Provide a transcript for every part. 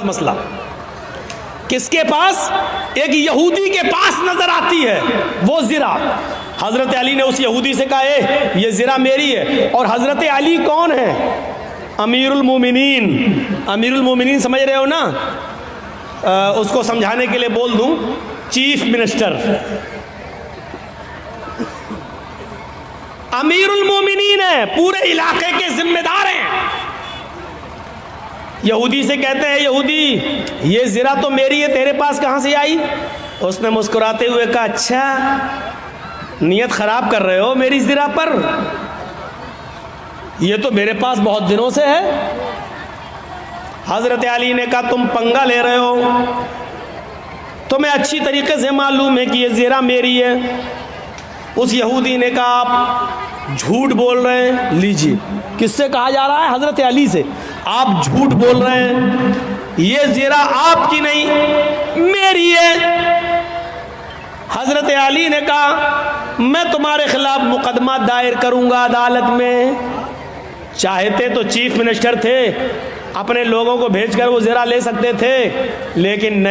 مسئلہ کس کے پاس؟ ایک یہودی کے پاس نظر آتی ہے وہ زرا. حضرت علی نے اس یہودی سے کہا اے یہ زرا میری ہے. اور حضرت علی کون ہے؟ امیر المومنین. امیر المومنین سمجھ رہے ہو نا؟ اس کو سمجھانے کے لیے بول دوں چیف منسٹر. امیر المومنین ہے, پورے علاقے کے ذمہ دار ہیں. یہودی سے کہتے ہیں یہودی یہ زرا تو میری ہے, تیرے پاس کہاں سے آئی؟ اس نے مسکراتے ہوئے کہا اچھا نیت خراب کر رہے ہو میری زرا پر, یہ تو میرے پاس بہت دنوں سے ہے. حضرت علی نے کہا تم پنگا لے رہے ہو, تمہیں اچھی طریقے سے معلوم ہے کہ یہ زرا میری ہے. اس یہودی نے کہا آپ جھوٹ بول رہے ہیں. لیجیے کس سے کہا جا رہا ہے؟ حضرت علی سے. آپ جھوٹ بول رہے ہیں, یہ زرا آپ کی نہیں میری ہے. حضرت علی نے کہا میں تمہارے خلاف مقدمہ دائر کروں گا عدالت میں. چاہتے تو چیف منسٹر تھے, اپنے لوگوں کو بھیج کر وہ زرا لے سکتے تھے, لیکن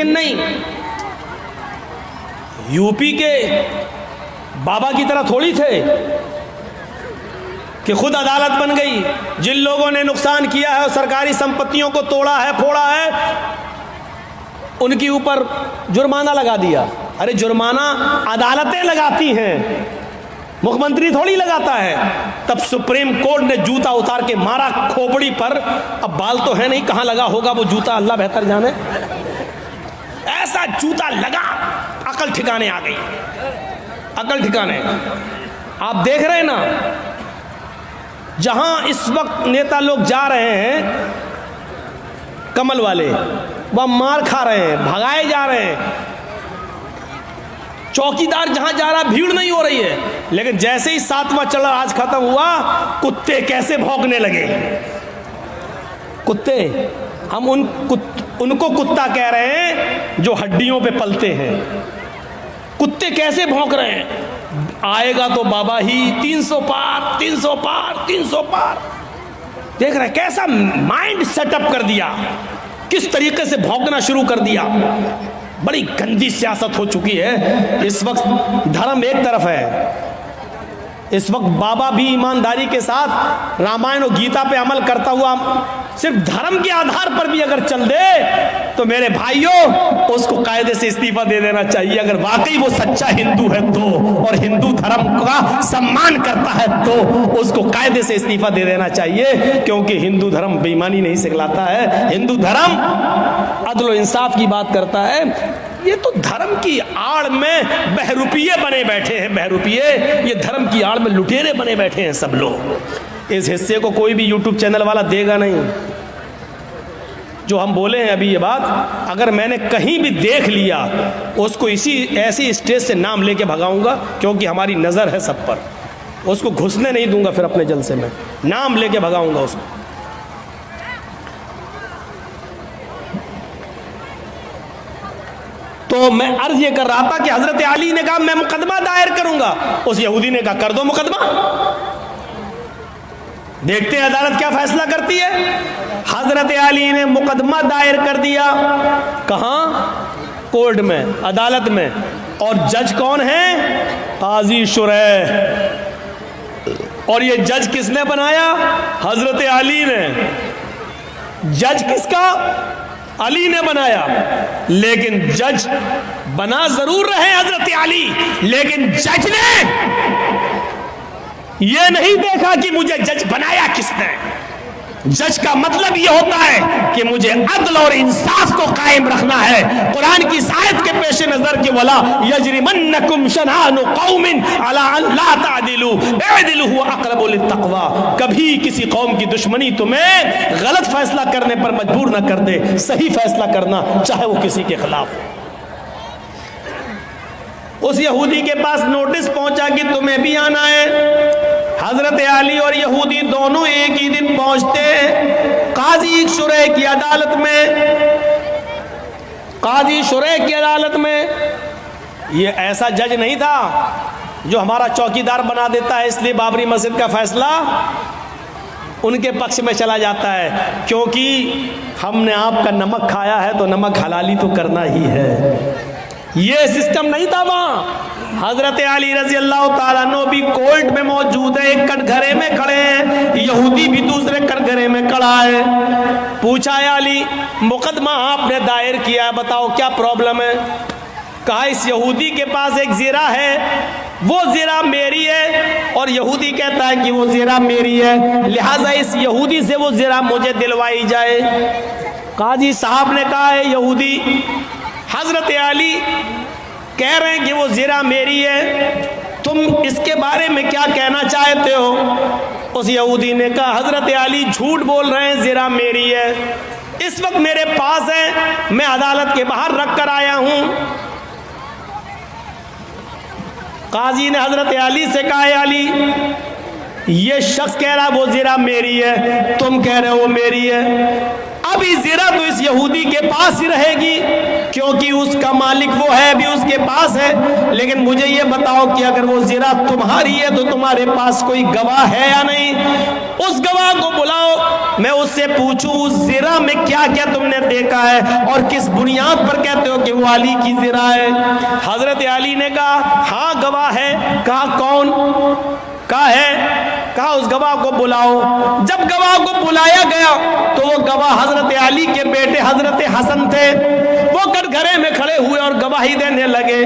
نہیں. یو پی کے بابا کی طرح تھوڑی تھے کہ خود عدالت بن گئی. جن لوگوں نے نقصان کیا ہے اور سرکاری سمپتیوں کو توڑا ہے پھوڑا ہے ان کے اوپر جرمانہ لگا دیا. ارے جرمانہ عدالتیں لگاتی ہیں, مکھ منتری تھوڑی لگاتا ہے. تب سپریم کورٹ نے جوتا اتار کے مارا کھوپڑی پر. اب بال تو ہے نہیں, کہاں لگا ہوگا وہ جوتا اللہ بہتر جانے. ایسا جوتا لگا, عقل ٹھکانے آ گئی, عقل ٹھکانے. آپ دیکھ رہے ہیں نا جہاں اس وقت نیتا لوگ جا رہے ہیں کمل والے, وہ مار کھا رہے ہیں, بھگائے جا رہے ہیں. چوکیدار جہاں جا رہا بھیڑ نہیں ہو رہی ہے, لیکن جیسے ہی 7واں چڑھا آج ختم ہوا کتے کیسے بھونکنے لگے. کتے, ہم ان کو کتا کہہ رہے ہیں جو ہڈیوں پہ پلتے ہیں. کتے کیسے بھونک رہے ہیں. آئے گا تو بابا ہی 300 پار 300 پار 300 پار. دیکھ رہے ہیں کیسا مائنڈ سیٹ اپ کر دیا, کس طریقے سے بھونکنا شروع کر دیا. بڑی گندی سیاست ہو چکی ہے. اس وقت دھرم ایک طرف ہے, اس وقت بابا بھی ایمانداری کے ساتھ رامائن و گیتا پہ عمل کرتا ہوا صرف دھرم کے آدھار پر بھی اگر چل دے تو میرے بھائیوں اس کو قاعدے سے استعفیٰ دے دینا چاہیے. اگر واقعی وہ سچا ہندو ہے تو, اور ہندو دھرم کا سمان کرتا ہے تو اس کو قاعدے سے استعفیٰ دے دینا چاہیے, کیونکہ ہندو دھرم بے ایمانی نہیں سکھلاتا ہے. ہندو دھرم عدل و انصاف کی بات کرتا ہے. یہ تو دھرم کی آڑ میں بہروپیے بنے بیٹھے ہیں, بہروپیے. یہ دھرم کی آڑ میں لٹیرے بنے بیٹھے ہیں سب لوگ. اس حصے کو کوئی بھی یوٹیوب چینل والا دے گا نہیں. جو ہم بولے ہیں ابھی یہ بات اگر میں نے کہیں بھی دیکھ لیا اس کو ایسی اسٹیج سے نام لے کے بھگاؤں گا, کیونکہ ہماری نظر ہے سب پر. اس کو گھسنے نہیں دوں گا, پھر اپنے جلسے میں نام لے کے بھگاؤں گا اس کو. تو میں عرض یہ کر رہا تھا کہ حضرت علی نے کہا میں مقدمہ دائر کروں گا. اس یہودی نے کہا کر دو مقدمہ, دیکھتے ہیں عدالت کیا فیصلہ کرتی ہے. حضرت علی نے مقدمہ دائر کر دیا. کہاں؟ کورٹ میں, عدالت میں. اور جج کون ہے؟ قاضی شریح. اور یہ جج کس نے بنایا؟ حضرت علی نے. جج کس کا؟ علی نے بنایا. لیکن جج بنا ضرور رہے حضرت علی, لیکن جج نے یہ نہیں دیکھا کہ مجھے جج بنایا کس نے. جج کا مطلب یہ ہوتا ہے کہ مجھے عدل اور انصاف کو قائم رکھنا ہے. قرآن کی آیت کے پیش نظر کہ ولا یجرمنکم شنآن قوم علی ان لا تعدلوا اعدلوا هو اقرب للتقوی. کبھی کسی قوم کی دشمنی تمہیں غلط فیصلہ کرنے پر مجبور نہ کر دے, صحیح فیصلہ کرنا چاہے وہ کسی کے خلاف ہو. اس یہودی کے پاس نوٹس پہنچا کہ تمہیں بھی آنا ہے. حضرت علی اور یہودی دونوں ایک ہی دن پہنچتے قاضی شریح کی عدالت میں. قاضی شریح کی عدالت میں یہ ایسا جج نہیں تھا جو ہمارا چوکیدار بنا دیتا ہے اس لیے بابری مسجد کا فیصلہ ان کے پکش میں چلا جاتا ہے، کیونکہ ہم نے آپ کا نمک کھایا ہے تو نمک حلالی تو کرنا ہی ہے۔ یہ سسٹم نہیں تھا وہاں۔ حضرت علی رضی اللہ تعالیٰ عنہ بھی کورٹ میں موجود ہے، ایک کٹ گھرے میں کھڑے ہیں، یہودی بھی دوسرے کٹ گھرے میں کھڑا ہے۔ پوچھا ہے علی مقدمہ آپ نے دائر کیا ہے، بتاؤ کیا پرابلم ہے؟ کہا اس یہودی کے پاس ایک زرہ ہے، وہ زرہ میری ہے، اور یہودی کہتا ہے کہ وہ زرہ میری ہے، لہٰذا اس یہودی سے وہ زرہ مجھے دلوائی جائے۔ قاضی صاحب نے کہا ہے یہودی، حضرت علی کہہ رہے ہیں کہ وہ زرہ میری ہے، تم اس کے بارے میں کیا کہنا چاہتے ہو؟ اس یہودی نے کہا حضرت علی جھوٹ بول رہے ہیں، زرہ میری ہے، اس وقت میرے پاس ہے، میں عدالت کے باہر رکھ کر آیا ہوں۔ قاضی نے حضرت علی سے کہا ہے علی یہ شخص کہہ رہا وہ زرہ میری ہے، تم کہہ رہے ہو وہ میری ہے، اب یہ زرہ تو اس یہودی کے پاس ہی رہے گی کیونکہ اس کا مالک وہ ہے، بھی اس کے پاس ہے، لیکن مجھے یہ بتاؤ کہ اگر وہ زرہ تمہاری ہے تو تمہارے پاس کوئی گواہ ہے یا نہیں؟ اس گواہ کو بلاؤ، میں اس سے پوچھوں اس زرہ میں کیا کیا تم نے دیکھا ہے اور کس بنیاد پر کہتے ہو کہ وہ علی کی زرہ ہے؟ حضرت علی نے کہا ہاں گواہ ہے۔ کہا کون؟ کہا ہے۔ کہا اس گواہ کو بلاؤ۔ جب گواہ کو بلایا گیا تو وہ گواہ حضرت علی کے بیٹے حضرت حسن تھے، وہ کٹ گھرے میں کھڑے ہوئے اور گواہی دینے لگے،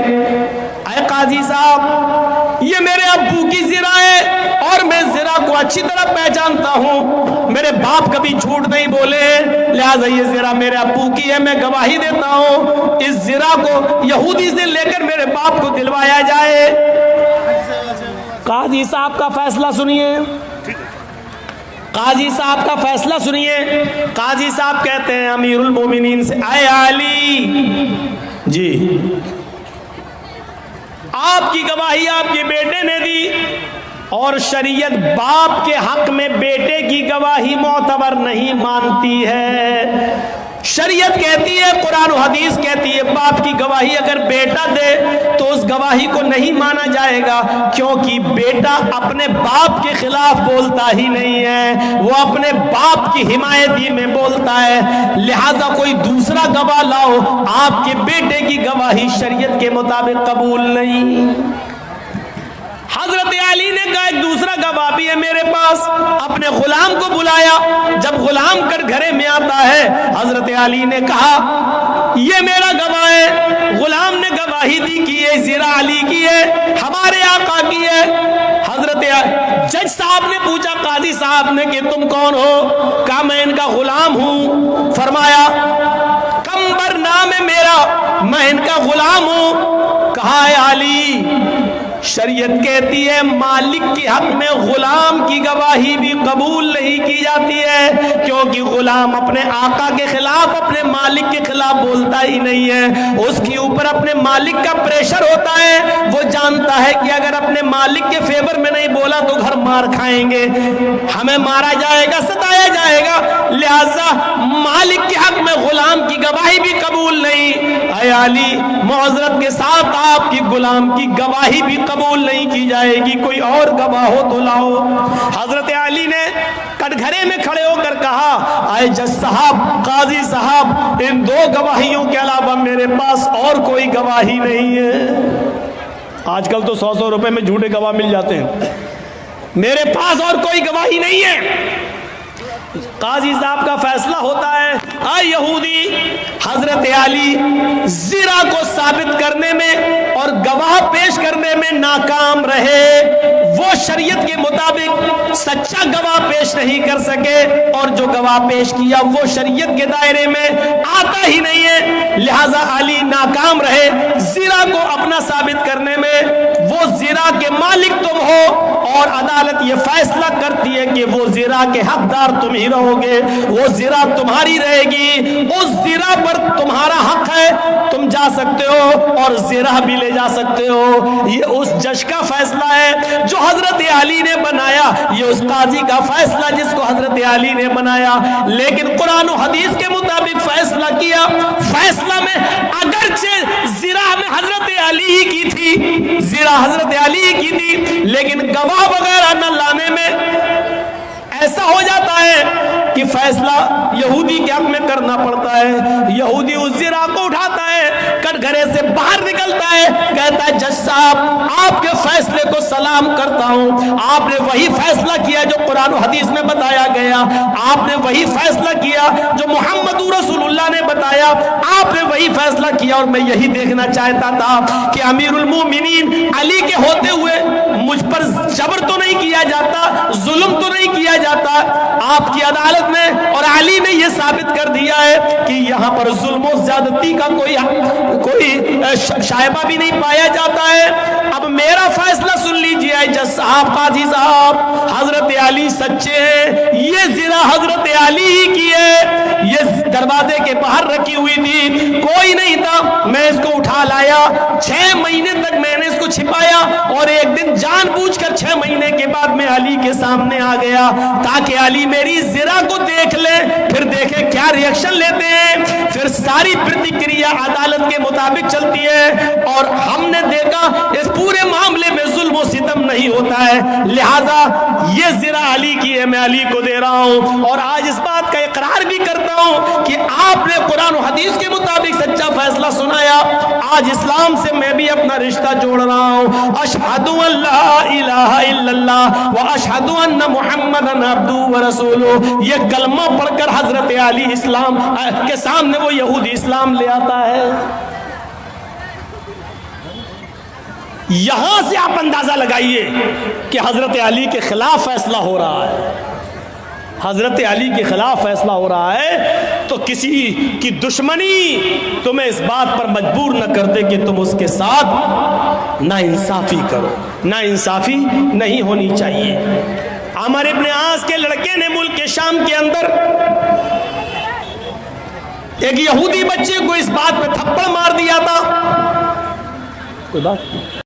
اے قاضی صاحب یہ میرے ابو کی زرہ ہے اور میں زرہ کو اچھی طرح پہچانتا ہوں، میرے باپ کبھی جھوٹ نہیں بولے، لہٰذا یہ زرہ میرے ابو کی ہے، میں گواہی دیتا ہوں اس زرہ کو یہودی سے لے کر میرے باپ کو دلوایا جائے۔ قاضی صاحب کا فیصلہ سنیے، قاضی صاحب کا فیصلہ سنیے۔ قاضی صاحب کہتے ہیں امیر المومنین سے، اے علی جی آپ کی گواہی آپ کے بیٹے نے دی اور شریعت باپ کے حق میں بیٹے کی گواہی معتبر نہیں مانتی ہے۔ شریعت کہتی ہے، قرآن و حدیث کہتی ہے باپ کی گواہی اگر بیٹا دے تو اس گواہی کو نہیں مانا جائے گا، کیونکہ بیٹا اپنے باپ کے خلاف بولتا ہی نہیں ہے، وہ اپنے باپ کی حمایتی میں بولتا ہے، لہذا کوئی دوسرا گواہ لاؤ، آپ کے بیٹے کی گواہی شریعت کے مطابق قبول نہیں۔ حضرت علی نے کہا ایک دوسرا گواہ بھی ہے میرے پاس، اپنے غلام کو بلایا، جب غلام کر گھرے میں آتا ہے حضرت علی نے کہا یہ میرا گواہ ہے، غلام نے گواہی دی کہ یہ زرہ علی کی ہے، ہمارے آقا کی ہے۔ حضرت جج صاحب نے پوچھا قاضی صاحب نے کہ تم کون ہو؟ کہا میں ان کا غلام ہوں۔ فرمایا کمبر نام ہے میرا، میں ان کا غلام ہوں۔ کہا ہے علی شریعت کہتی ہے مالک کے حق میں غلام کی گواہی بھی قبول نہیں کی جاتی ہے، کیونکہ غلام اپنے آقا کے خلاف اپنے مالک کے خلاف بولتا ہی نہیں ہے، اس کے اوپر اپنے مالک کا پریشر ہوتا ہے، وہ جانتا ہے کہ اگر اپنے مالک کے فیور میں نہیں بولا تو گھر مار کھائیں گے، ہمیں مارا جائے گا، ستایا جائے گا، لہذا مالک کے حق میں غلام کی گواہی بھی قبول نہیں۔ اے علی معذرت کے ساتھ آپ کی غلام کی گواہی بھی قبول نہیں کی جائے گی، کوئی اور گواہ ہو تو لاؤ۔ حضرت علی نے کٹ گھرے میں کھڑے ہو کر کہا اے جج صاحب، قاضی صاحب، ان دو گواہیوں کے علاوہ میرے پاس اور کوئی گواہی نہیں ہے۔ آج کل تو 100 روپے میں جھوٹے گواہ مل جاتے ہیں، میرے پاس اور کوئی گواہی نہیں ہے۔ قاضی صاحب کا فیصلہ ہوتا ہے، اے یہودی، حضرت علی زرہ کو ثابت کرنے میں اور گواہ پیش کرنے میں ناکام رہے، وہ شریعت کے مطابق سچا گواہ پیش نہیں کر سکے، اور جو گواہ پیش کیا وہ شریعت کے دائرے میں آتا ہی نہیں ہے، لہذا علی ناکام رہے زرہ کو اپنا ثابت کرنے میں۔ وہ زرہ کے مالک تم ہو اور عدالت یہ فیصلہ کرتی ہے کہ وہ زرہ کے حقدار تم ہی رہو گے، وہ زرہ تمہاری رہے گی، اس زرہ پر تمہارا حق ہے، تم جا سکتے ہو اور زرہ بھی لے جا سکتے ہو۔ یہ اس جج کا فیصلہ ہے جو حضرت علی نے بنایا، یہ اس قاضی کا فیصلہ جس کو حضرت علی نے بنایا، لیکن قرآن و حدیث کے مطابق فیصلہ کیا۔ فیصلہ میں اگرچہ زرہ میں حضرت علی ہی کی تھی، زرہ حضرت علی ہی کی تھی، لیکن گواہ وغیرہ نہ لانے میں ایسا ہو جاتا ہے کہ فیصلہ یہودی کے حق میں کرنا پڑتا ہے. یہودی اس زرا کو اٹھاتا ہے, کٹگھرے سے باہر نکلتا ہے, کہتا ہے جج صاحب آپ کے فیصلے کو سلام کرتا ہوں, آپ نے وہی فیصلہ کیا جو قرآن و حدیث میں بتایا گیا, آپ نے وہی فیصلہ کیا جو محمد رسول اللہ نے بتایا, آپ نے وہی فیصلہ کیا, اور میں یہی دیکھنا چاہتا تھا کہ امیر المومنین علی کے ہوتے ہوئے مجھ پر جبر تو نہیں کیا جاتا, ظلم تو نہیں کیا جاتا. آپ کی عدالت میں اور علی نے یہ ثابت کر دیا ہے کہ یہاں پر ظلم و زیادتی کا کوئی شائبہ بھی نہیں پایا جاتا ہے. اب میرا فیصلہ سن لیجئے جج صاحب, قاضی صاحب, حضرت علی سچے ہیں, یہ زنا حضرت علی ہی کی ہے, یہ دروازے کے باہر رکھی ہوئی تھی, کوئی نہیں تھا, میں اس کو اٹھا لایا, 6 مہینے تک میں نے اس کو چھپایا, اور ایک دن جان بوجھ کر 6 مہینے کے بعد میں علی کے سامنے آ گیا تاکہ علی میری زنا کو دیکھ لے, پھر دیکھے کیا ریئیکشن لیتے ہیں. پھر ساری پرتکریا عدالت کے مطابق چلتی ہے, اور ہم نے دیکھا اس پورے معاملے میں ظلم و ستم نہیں ہوتا ہے, لہذا یہ زنا علی کی ہے, میں علی کو دے رہا ہوں. اور آج اس بات کا اقرار بھی کرتا ہوں کہ آپ نے قرآن و حدیث کے مطابق سچا فیصلہ سنایا. آج اسلام سے میں بھی اپنا رشتہ جوڑ رہا ہوں. اشہد ان لا الہ الا اللہ و اشہد ان محمدن عبدہ و رسولہ, یہ کلمہ پڑھ کر حضرت علی اسلام کے سامنے وہ یہودی اسلام لے آتا ہے. یہاں سے آپ اندازہ لگائیے کہ حضرت علی کے خلاف فیصلہ ہو رہا ہے, حضرت علی کے خلاف فیصلہ ہو رہا ہے, تو کسی کی دشمنی تمہیں اس بات پر مجبور نہ کر دے کہ تم اس کے ساتھ نا انصافی کرو. نا انصافی نہیں ہونی چاہیے. عمر ابن عاص کے لڑکے نے ملک کے شام کے اندر ایک یہودی بچے کو اس بات پہ تھپڑ مار دیا تھا. کوئی بات